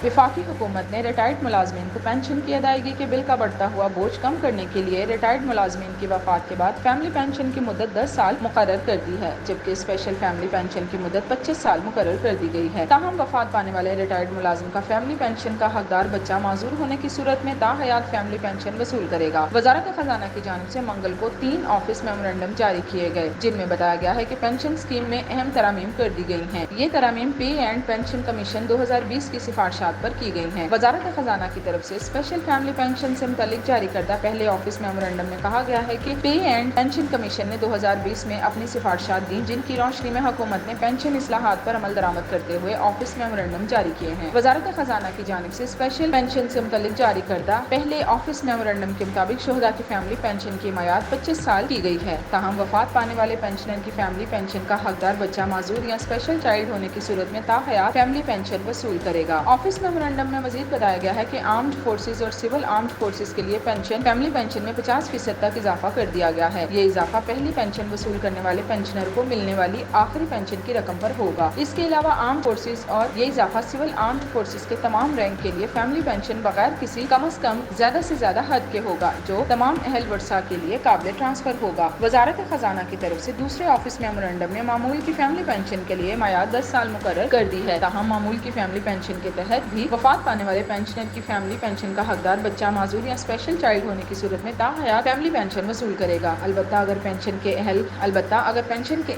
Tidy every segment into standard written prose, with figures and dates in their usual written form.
وفاقی حکومت نے ریٹائرڈ ملازمین کو پینشن کی ادائیگی کے بل کا بڑھتا ہوا بوجھ کم کرنے کے لیے ریٹائرڈ ملازمین کی وفات کے بعد فیملی پینشن کی مدت 10 سال مقرر کر دی ہے، جبکہ اسپیشل فیملی پینشن کی مدت 25 سال مقرر کر دی گئی ہے۔ تاہم وفات پانے والے ریٹائرڈ ملازم کا فیملی پینشن کا حقدار بچہ معذور ہونے کی صورت میں تاحیات فیملی پینشن وصول کرے گا۔ وزارت خزانہ کی جانب سے منگل کو 3 آفس میمورنڈم جاری کیے گئے، جن میں بتایا گیا ہے کہ پینشن اسکیم میں اہم ترامیم کر دی گئی ہیں۔ یہ ترامیم پے اینڈ پینشن کمیشن 2020 کی سفارشات پر کی گئی ہیں۔ وزارت خزانہ کی طرف سے اسپیشل فیملی پینشن سے متعلق جاری کردہ پہلے آفس میمورنڈم میں کہا گیا ہے کہ پے اینڈ پینشن کمیشن نے 2020 میں اپنی سفارشات دیں، جن کی روشنی میں حکومت نے پینشن اصلاحات پر عمل درآمد کرتے ہوئے آفس میمورنڈم جاری کیے ہیں۔ وزارت خزانہ کی جانب سے اسپیشل پینشن سے متعلق جاری کردہ پہلے آفس میمورنڈم کے مطابق شہداء کی فیملی پینشن کی میعاد 25 سال کی گئی ہے۔ تاہم وفات پانے والے پینشنر کی فیملی پینشن کا حقدار بچہ معذور یا اسپیشل چائلڈ ہونے کی صورت میں تاحیات فیملی پینشن وصول کرے گا۔ آفس میمورنڈم میں مزید بتایا گیا ہے کہ آرمڈ فورسز اور سول آرمڈ فورسز کے لیے فیملی پینشن میں 50% تک اضافہ کر دیا گیا ہے۔ یہ اضافہ پہلی پینشن وصول کرنے والے پینشنر کو ملنے والی آخری پینشن کی رقم پر ہوگا۔ اس کے علاوہ آرمڈ فورسز اور یہ اضافہ سول آرمڈ فورسز کے تمام رینک کے لیے فیملی پینشن بغیر کسی کم از کم زیادہ سے زیادہ حد کے ہوگا، جو تمام اہل ورثاء کے لیے قابل ٹرانسفر ہوگا۔ وزارت خزانہ کی طرف سے دوسرے آفس میمورنڈم میں معمول کی فیملی پینشن کے لیے میعاد 10 سال مقرر کر دی ہے۔ تاہم معمول کی فیملی پینشن کے تحت بھی وفات پانے والے پینشنر کی فیملی پینشن کا حقدار بچہ معذور یا اسپیشل چائلڈ ہونے کی صورت میں تاحیات فیملی پینشن وصول کرے گا۔ البتہ اگر پینشن کے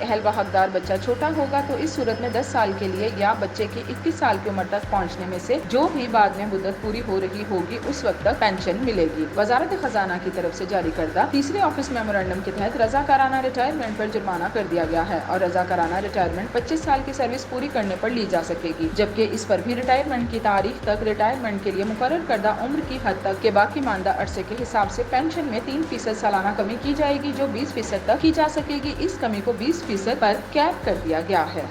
اہل و حقدار بچہ چھوٹا ہوگا تو اس صورت میں 10 سال کے لیے یا بچے کی 21 سال کی عمر تک پہنچنے میں سے جو بھی بعد میں مدت پوری ہو رہی ہوگی اس وقت تک پینشن ملے گی۔ وزارت خزانہ کی طرف سے جاری کردہ تیسرے آفس میمورنڈم کے تحت رضاکارانہ ریٹائرمنٹ پر جرمانہ کر دیا گیا ہے اور رضاکارانہ ریٹائرمنٹ 25 سال کی سروس پوری کرنے پر لی جا سکے گی، جبکہ اس پر بھی ریٹائرمنٹ کی تاریخ تک ریٹائرمنٹ کے لیے مقرر کردہ عمر کی حد تک کے باقی ماندہ عرصے کے حساب سے پینشن میں 3% سالانہ کمی کی جائے گی، جو 20% تک کی جا سکے گی۔ اس کمی کو 20% پر کیپ کر دیا گیا ہے۔